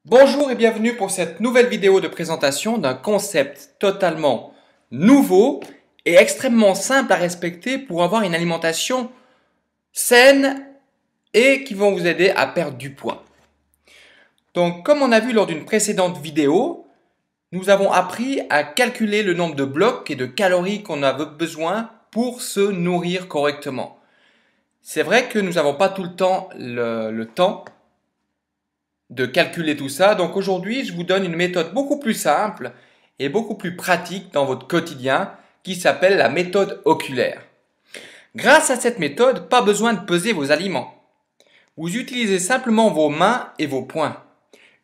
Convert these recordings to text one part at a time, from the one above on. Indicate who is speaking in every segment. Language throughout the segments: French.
Speaker 1: Bonjour et bienvenue pour cette nouvelle vidéo de présentation d'un concept totalement nouveau et extrêmement simple à respecter pour avoir une alimentation saine et qui vont vous aider à perdre du poids. Donc, comme on a vu lors d'une précédente vidéo, nous avons appris à calculer le nombre de blocs et de calories qu'on a besoin pour se nourrir correctement. C'est vrai que nous n'avons pas tout le temps le temps de calculer tout ça. Donc aujourd'hui, je vous donne une méthode beaucoup plus simple et beaucoup plus pratique dans votre quotidien qui s'appelle la méthode oculaire. Grâce à cette méthode, pas besoin de peser vos aliments. Vous utilisez simplement vos mains et vos poings.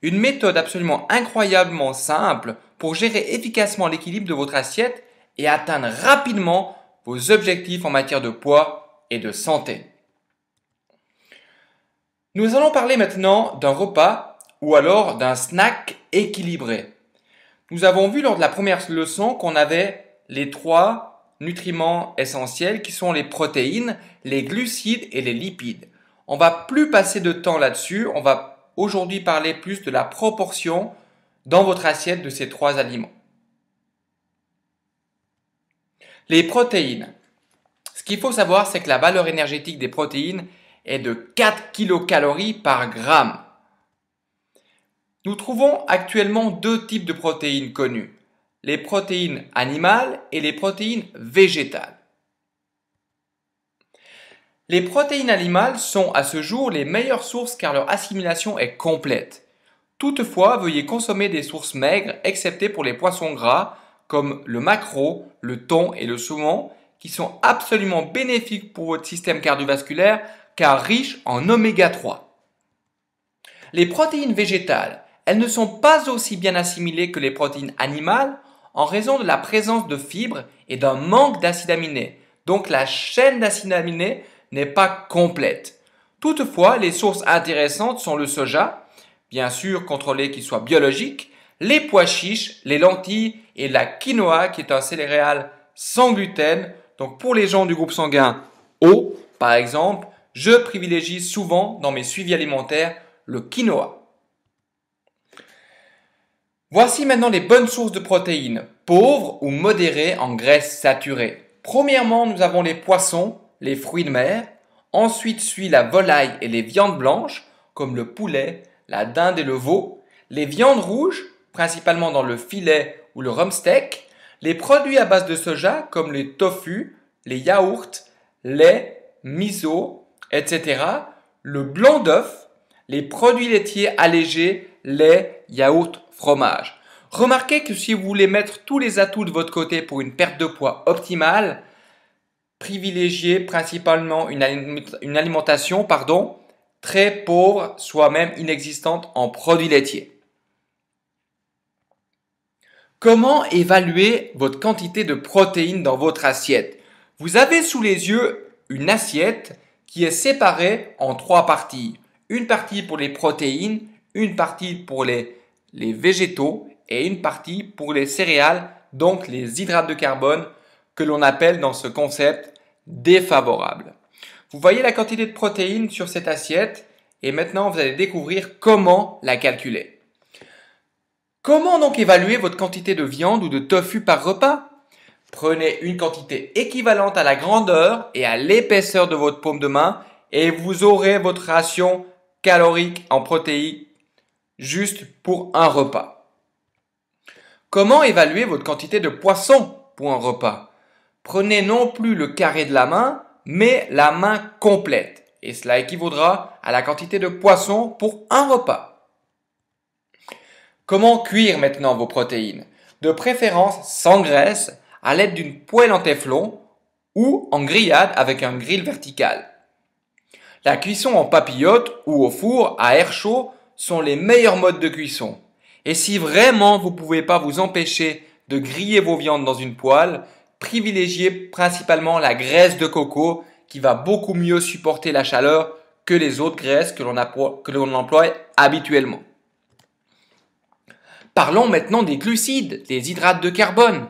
Speaker 1: Une méthode absolument incroyablement simple pour gérer efficacement l'équilibre de votre assiette et atteindre rapidement vos objectifs en matière de poids et de santé. Nous allons parler maintenant d'un repas ou alors d'un snack équilibré. Nous avons vu lors de la première leçon qu'on avait les trois nutriments essentiels qui sont les protéines, les glucides et les lipides. On va plus passer de temps là-dessus, on va aujourd'hui parler plus de la proportion dans votre assiette de ces trois aliments. Les protéines. Ce qu'il faut savoir, c'est que la valeur énergétique des protéines est de 4 kilocalories par gramme. Nous trouvons actuellement deux types de protéines connues, les protéines animales et les protéines végétales. Les protéines animales sont à ce jour les meilleures sources car leur assimilation est complète. Toutefois, veuillez consommer des sources maigres excepté pour les poissons gras comme le maquereau, le thon et le saumon qui sont absolument bénéfiques pour votre système cardiovasculaire car riches en oméga 3. Les protéines végétales, elles ne sont pas aussi bien assimilées que les protéines animales en raison de la présence de fibres et d'un manque d'acides aminés. Donc la chaîne d'acides aminés n'est pas complète. Toutefois, les sources intéressantes sont le soja, bien sûr contrôlé qu'il soit biologique, les pois chiches, les lentilles et la quinoa qui est un céréale sans gluten. Donc pour les gens du groupe sanguin O, par exemple, je privilégie souvent dans mes suivis alimentaires le quinoa. Voici maintenant les bonnes sources de protéines, pauvres ou modérées en graisses saturées. Premièrement, nous avons les poissons, les fruits de mer. Ensuite suit la volaille et les viandes blanches, comme le poulet, la dinde et le veau. Les viandes rouges, principalement dans le filet ou le rump steak. Les produits à base de soja, comme les tofu, les yaourts, lait, miso, etc. Le blanc d'œuf, les produits laitiers allégés, lait, yaourt, fromage. Remarquez que si vous voulez mettre tous les atouts de votre côté pour une perte de poids optimale, privilégiez principalement une alimentation très pauvre, soit même inexistante en produits laitiers. Comment évaluer votre quantité de protéines dans votre assiette? Vous avez sous les yeux une assiette qui est séparée en trois parties. Une partie pour les protéines, une partie pour les végétaux et une partie pour les céréales, donc les hydrates de carbone que l'on appelle dans ce concept défavorables. Vous voyez la quantité de protéines sur cette assiette et maintenant vous allez découvrir comment la calculer. Comment donc évaluer votre quantité de viande ou de tofu par repas? Prenez une quantité équivalente à la grandeur et à l'épaisseur de votre paume de main et vous aurez votre ration calorique en protéines juste pour un repas. Comment évaluer votre quantité de poisson pour un repas? Prenez non plus le carré de la main, mais la main complète. Et cela équivaudra à la quantité de poisson pour un repas. Comment cuire maintenant vos protéines? De préférence sans graisse, à l'aide d'une poêle en téflon ou en grillade avec un grill vertical. La cuisson en papillote ou au four à air chaud sont les meilleurs modes de cuisson. Et si vraiment vous ne pouvez pas vous empêcher de griller vos viandes dans une poêle, privilégiez principalement la graisse de coco qui va beaucoup mieux supporter la chaleur que les autres graisses que l'on emploie habituellement. Parlons maintenant des glucides, des hydrates de carbone.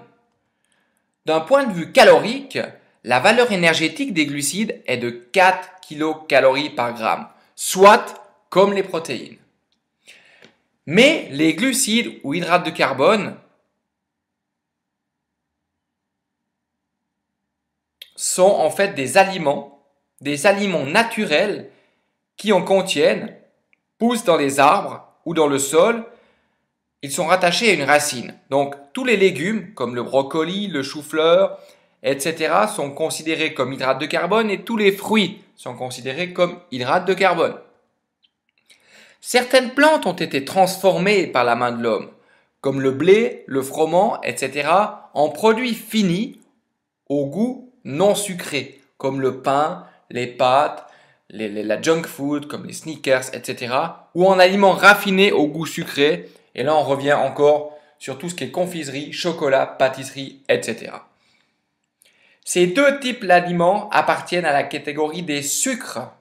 Speaker 1: D'un point de vue calorique, la valeur énergétique des glucides est de 4 kilocalories par gramme, soit comme les protéines. Mais les glucides ou hydrates de carbone sont en fait des aliments naturels qui en contiennent, poussent dans les arbres ou dans le sol. Ils sont rattachés à une racine. Donc tous les légumes comme le brocoli, le chou-fleur, etc. sont considérés comme hydrates de carbone et tous les fruits sont considérés comme hydrates de carbone. Certaines plantes ont été transformées par la main de l'homme, comme le blé, le froment, etc., en produits finis au goût non sucré, comme le pain, les pâtes, la junk food, comme les sneakers, etc., ou en aliments raffinés au goût sucré. Et là, on revient encore sur tout ce qui est confiserie, chocolat, pâtisserie, etc. Ces deux types d'aliments appartiennent à la catégorie des sucres,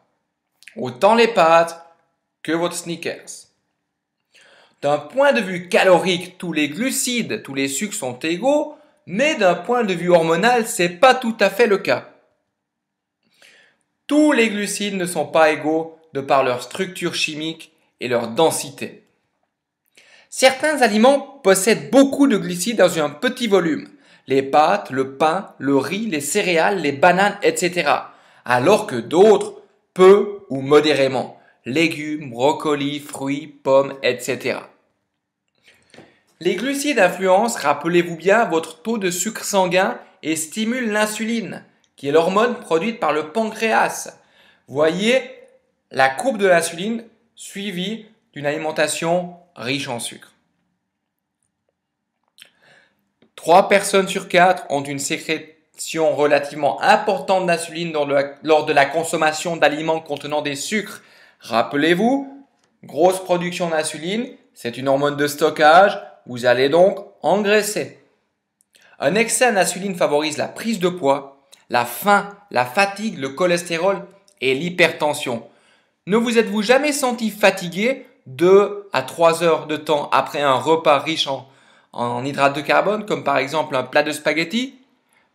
Speaker 1: autant les pâtes que votre sneakers. D'un point de vue calorique, tous les glucides, tous les sucres sont égaux, mais d'un point de vue hormonal, c'est pas tout à fait le cas. Tous les glucides ne sont pas égaux de par leur structure chimique et leur densité. Certains aliments possèdent beaucoup de glucides dans un petit volume. Les pâtes, le pain, le riz, les céréales, les bananes, etc. Alors que d'autres, peu ou modérément. Légumes, brocolis, fruits, pommes, etc. Les glucides influencent, rappelez-vous bien, votre taux de sucre sanguin et stimulent l'insuline, qui est l'hormone produite par le pancréas. Voyez la courbe de l'insuline suivie d'une alimentation riche en sucre. 3 personnes sur 4 ont une sécrétion relativement importante d'insuline lors de la consommation d'aliments contenant des sucres. Rappelez-vous, grosse production d'insuline, c'est une hormone de stockage, vous allez donc engraisser. Un excès d'insuline favorise la prise de poids, la faim, la fatigue, le cholestérol et l'hypertension. Ne vous êtes-vous jamais senti fatigué 2 à 3 heures de temps après un repas riche en hydrates de carbone, comme par exemple un plat de spaghettis?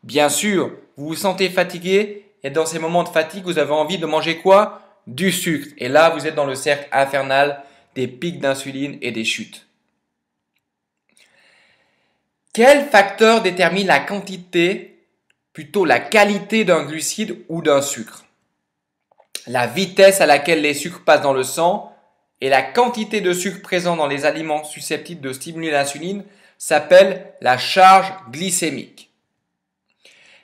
Speaker 1: Bien sûr, vous vous sentez fatigué et dans ces moments de fatigue, vous avez envie de manger quoi? Du sucre. Et là, vous êtes dans le cercle infernal des pics d'insuline et des chutes. Quel facteur détermine la quantité, plutôt la qualité d'un glucide ou d'un sucre? La vitesse à laquelle les sucres passent dans le sang et la quantité de sucre présent dans les aliments susceptibles de stimuler l'insuline s'appelle la charge glycémique.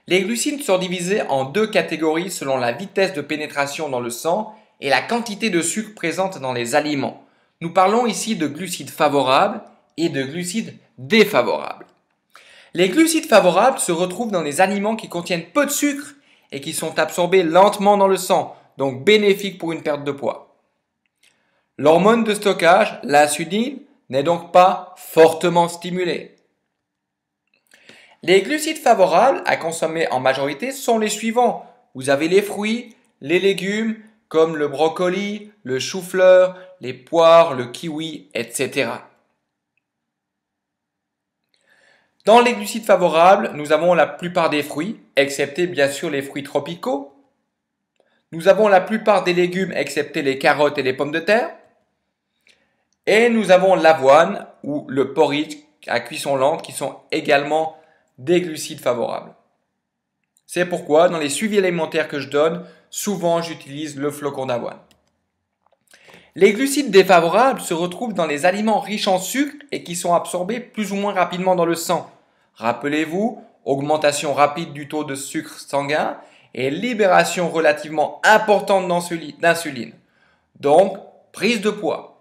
Speaker 1: Les glucides sont divisés en 2 catégories selon la vitesse de pénétration dans le sang et la quantité de sucre présente dans les aliments. Nous parlons ici de glucides favorables et de glucides défavorables. Les glucides favorables se retrouvent dans les aliments qui contiennent peu de sucre et qui sont absorbés lentement dans le sang, donc bénéfiques pour une perte de poids. L'hormone de stockage, l'insuline, n'est donc pas fortement stimulée. Les glucides favorables à consommer en majorité sont les suivants. Vous avez les fruits, les légumes, comme le brocoli, le chou-fleur, les poires, le kiwi, etc. Dans les glucides favorables, nous avons la plupart des fruits, excepté bien sûr les fruits tropicaux. Nous avons la plupart des légumes, excepté les carottes et les pommes de terre. Et nous avons l'avoine ou le porridge à cuisson lente qui sont également des glucides favorables. C'est pourquoi dans les suivis alimentaires que je donne, souvent j'utilise le flocon d'avoine. Les glucides défavorables se retrouvent dans les aliments riches en sucre et qui sont absorbés plus ou moins rapidement dans le sang. Rappelez-vous, augmentation rapide du taux de sucre sanguin et libération relativement importante d'insuline. Donc, prise de poids.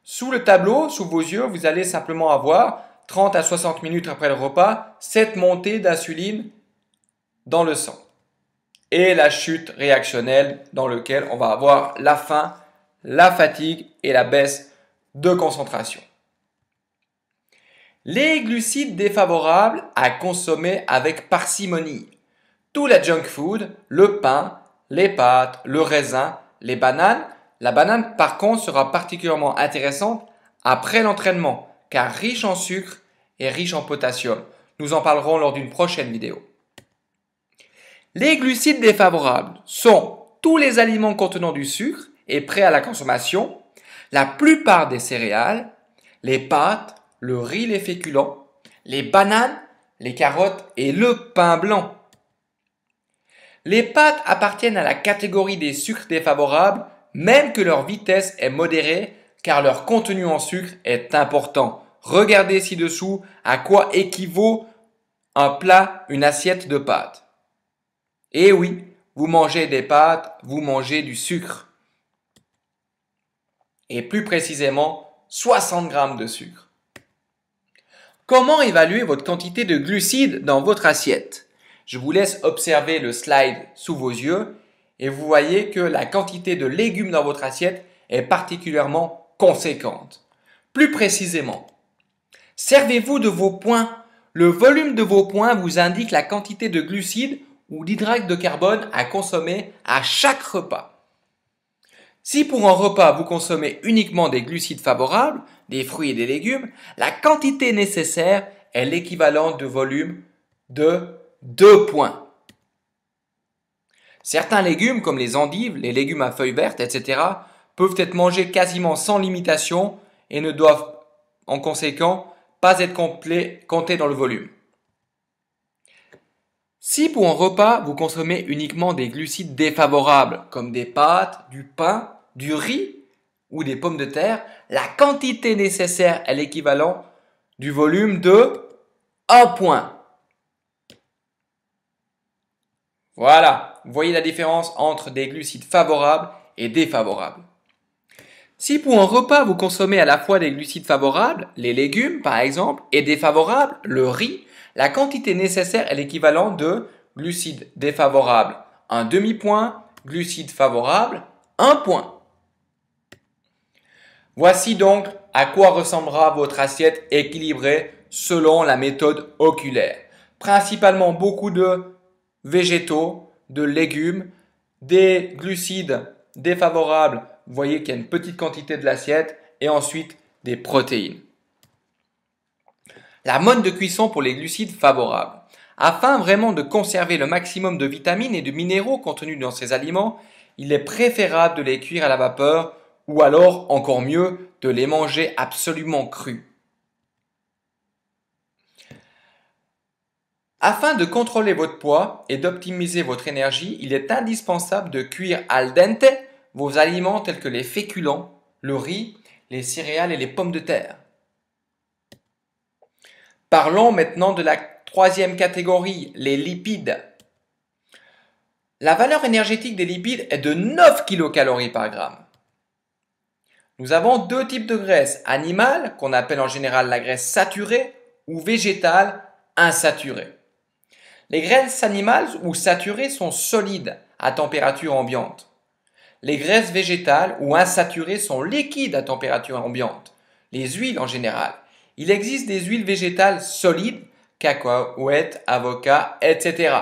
Speaker 1: Sous le tableau, sous vos yeux, vous allez simplement avoir 30 à 60 minutes après le repas, cette montée d'insuline dans le sang et la chute réactionnelle dans laquelle on va avoir la faim, la fatigue et la baisse de concentration. Les glucides défavorables à consommer avec parcimonie. Tout la junk food, le pain, les pâtes, le raisin, les bananes. La banane, par contre, sera particulièrement intéressante après l'entraînement, car riche en sucre et riche en potassium. Nous en parlerons lors d'une prochaine vidéo. Les glucides défavorables sont tous les aliments contenant du sucre et prêt à la consommation, la plupart des céréales, les pâtes, le riz, les féculents, les bananes, les carottes et le pain blanc. Les pâtes appartiennent à la catégorie des sucres défavorables, même que leur vitesse est modérée car leur contenu en sucre est important. Regardez ci-dessous à quoi équivaut un plat, une assiette de pâtes. Et oui, vous mangez des pâtes, vous mangez du sucre. Et plus précisément, 60 grammes de sucre. Comment évaluer votre quantité de glucides dans votre assiette? Je vous laisse observer le slide sous vos yeux et vous voyez que la quantité de légumes dans votre assiette est particulièrement conséquente. Plus précisément, servez-vous de vos points. Le volume de vos points vous indique la quantité de glucides ou d'hydrate de carbone à consommer à chaque repas. Si pour un repas vous consommez uniquement des glucides favorables, des fruits et des légumes, la quantité nécessaire est l'équivalent de volume de 2 points. Certains légumes comme les endives, les légumes à feuilles vertes, etc. peuvent être mangés quasiment sans limitation et ne doivent en conséquent pas être comptés dans le volume. Si pour un repas vous consommez uniquement des glucides défavorables comme des pâtes, du pain, du riz ou des pommes de terre, la quantité nécessaire est l'équivalent du volume de 1 point. Voilà, vous voyez la différence entre des glucides favorables et défavorables. Si pour un repas vous consommez à la fois des glucides favorables, les légumes par exemple, et défavorables, le riz, la quantité nécessaire est l'équivalent de glucides défavorables, un demi-point, glucides favorables, 1 point. Voici donc à quoi ressemblera votre assiette équilibrée selon la méthode oculaire. Principalement beaucoup de végétaux, de légumes, des glucides défavorables, vous voyez qu'il y a une petite quantité de l'assiette, et ensuite des protéines. La mode de cuisson pour les glucides favorables. Afin vraiment de conserver le maximum de vitamines et de minéraux contenus dans ces aliments, il est préférable de les cuire à la vapeur ou alors, encore mieux, de les manger absolument crus. Afin de contrôler votre poids et d'optimiser votre énergie, il est indispensable de cuire al dente vos aliments tels que les féculents, le riz, les céréales et les pommes de terre. Parlons maintenant de la troisième catégorie, les lipides. La valeur énergétique des lipides est de 9 kcal par gramme. Nous avons deux types de graisse, animale, qu'on appelle en général la graisse saturée, ou végétale, insaturée. Les graisses animales ou saturées sont solides à température ambiante. Les graisses végétales ou insaturées sont liquides à température ambiante. Les huiles en général. Il existe des huiles végétales solides, cacahuètes, avocats, etc.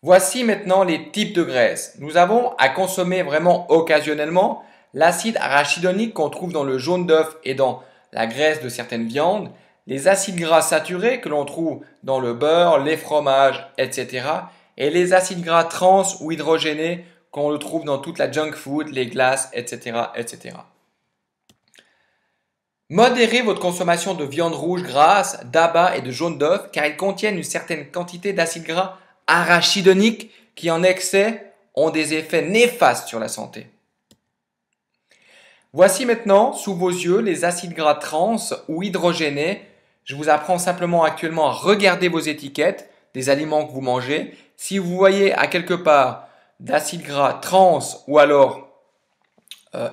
Speaker 1: Voici maintenant les types de graisses. Nous avons à consommer vraiment occasionnellement l'acide arachidonique qu'on trouve dans le jaune d'œuf et dans la graisse de certaines viandes, les acides gras saturés que l'on trouve dans le beurre, les fromages, etc. et les acides gras trans ou hydrogénés qu'on le trouve dans toute la junk food, les glaces, etc., etc. Modérez votre consommation de viande rouge grasse, d'abats et de jaune d'œuf car ils contiennent une certaine quantité d'acides gras arachidoniques qui en excès ont des effets néfastes sur la santé. Voici maintenant sous vos yeux les acides gras trans ou hydrogénés. Je vous apprends simplement actuellement à regarder vos étiquettes des aliments que vous mangez. Si vous voyez à quelque part d'acides gras trans ou alors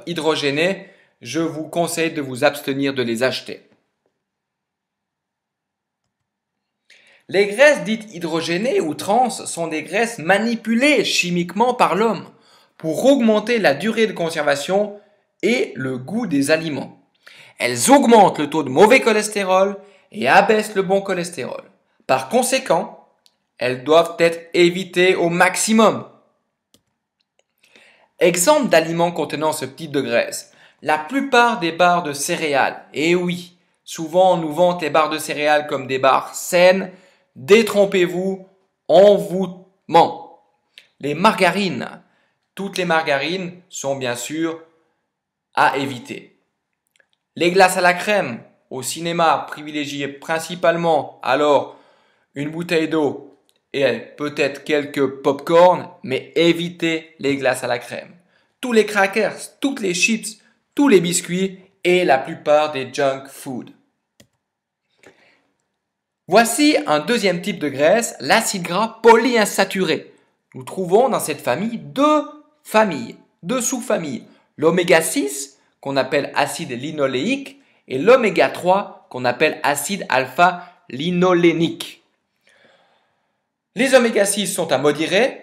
Speaker 1: hydrogénés, je vous conseille de vous abstenir de les acheter. Les graisses dites hydrogénées ou trans sont des graisses manipulées chimiquement par l'homme pour augmenter la durée de conservation et le goût des aliments. Elles augmentent le taux de mauvais cholestérol et abaissent le bon cholestérol. Par conséquent, elles doivent être évitées au maximum. Exemple d'aliments contenant ce type de graisse. La plupart des barres de céréales. Et oui, souvent on nous vante les barres de céréales comme des barres saines. Détrompez-vous, on vous ment. Les margarines. Toutes les margarines sont bien sûr à éviter. Les glaces à la crème, au cinéma, privilégiez principalement alors une bouteille d'eau et peut-être quelques pop-corn, mais évitez les glaces à la crème. Tous les crackers, toutes les chips, tous les biscuits et la plupart des junk food. Voici un deuxième type de graisse, l'acide gras polyinsaturé. Nous trouvons dans cette famille deux sous-familles. L'oméga 6, qu'on appelle acide linoléique, et l'oméga 3, qu'on appelle acide alpha-linolénique. Les oméga 6 sont à modérer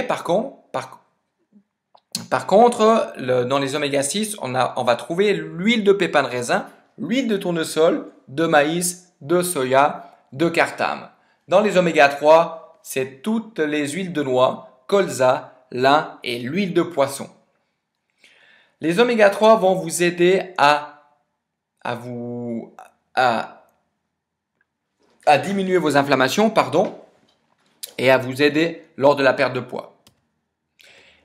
Speaker 1: par contre. Par contre, dans les oméga 6, on va trouver l'huile de pépins de raisin, l'huile de tournesol, de maïs, de soya, de cartame. Dans les oméga 3, c'est toutes les huiles de noix, colza, lin et l'huile de poisson. Les oméga 3 vont vous aider à diminuer vos inflammations, et à vous aider lors de la perte de poids.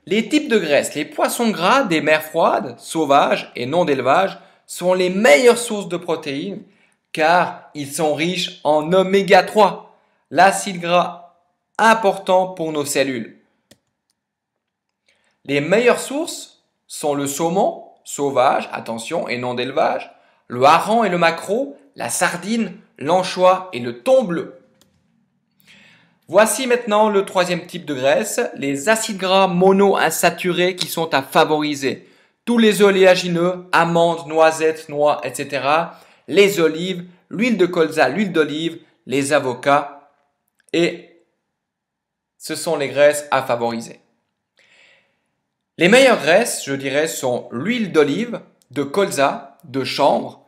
Speaker 1: Les types de graisses, les poissons gras des mers froides, sauvages et non d'élevage, sont les meilleures sources de protéines car ils sont riches en oméga 3, l'acide gras important pour nos cellules. Les meilleures sources sont le saumon, sauvage, attention, et non d'élevage, le hareng et le maquereau, la sardine, l'anchois et le thon bleu. Voici maintenant le troisième type de graisse, les acides gras monoinsaturés qui sont à favoriser. Tous les oléagineux, amandes, noisettes, noix, etc. Les olives, l'huile de colza, l'huile d'olive, les avocats. Et ce sont les graisses à favoriser. Les meilleures graisses, je dirais, sont l'huile d'olive, de colza, de chanvre,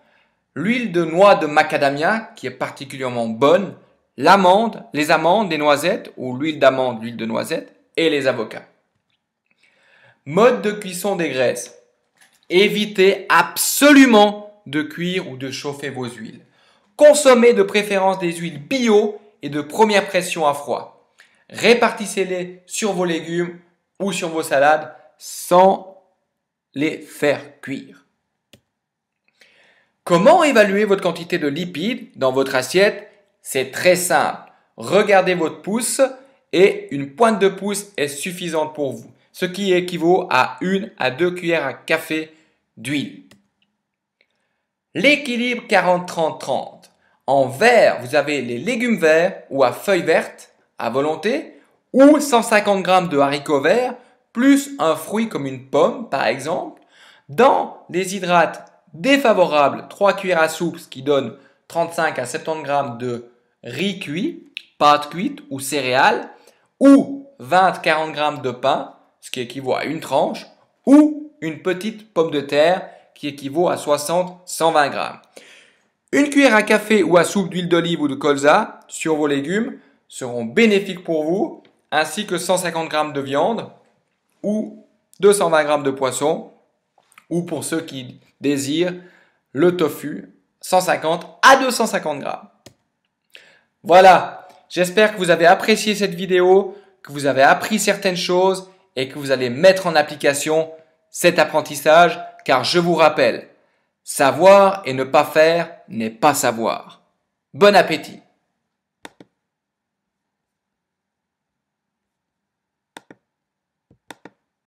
Speaker 1: l'huile de noix de macadamia qui est particulièrement bonne, l'amande, les amandes, les noisettes ou l'huile d'amande, l'huile de noisette et les avocats. Mode de cuisson des graisses. Évitez absolument de cuire ou de chauffer vos huiles. Consommez de préférence des huiles bio et de première pression à froid. Répartissez-les sur vos légumes ou sur vos salades sans les faire cuire. Comment évaluer votre quantité de lipides dans votre assiette? C'est très simple. Regardez votre pouce et une pointe de pouce est suffisante pour vous, ce qui équivaut à 1 à 2 cuillères à café d'huile. L'équilibre 40-30-30. En vert, vous avez les légumes verts ou à feuilles vertes à volonté ou 150 g de haricots verts plus un fruit comme une pomme par exemple. Dans les hydrates défavorables, 3 cuillères à soupe, ce qui donne 35 à 70 g de riz cuit, pâte cuite ou céréales, ou 20-40 g de pain, ce qui équivaut à une tranche, ou une petite pomme de terre qui équivaut à 60-120 g. Une cuillère à café ou à soupe d'huile d'olive ou de colza sur vos légumes seront bénéfiques pour vous, ainsi que 150 g de viande ou 220 g de poisson, ou pour ceux qui désirent le tofu, 150 à 250 g. Voilà, j'espère que vous avez apprécié cette vidéo, que vous avez appris certaines choses et que vous allez mettre en application cet apprentissage, car je vous rappelle, savoir et ne pas faire n'est pas savoir. Bon appétit!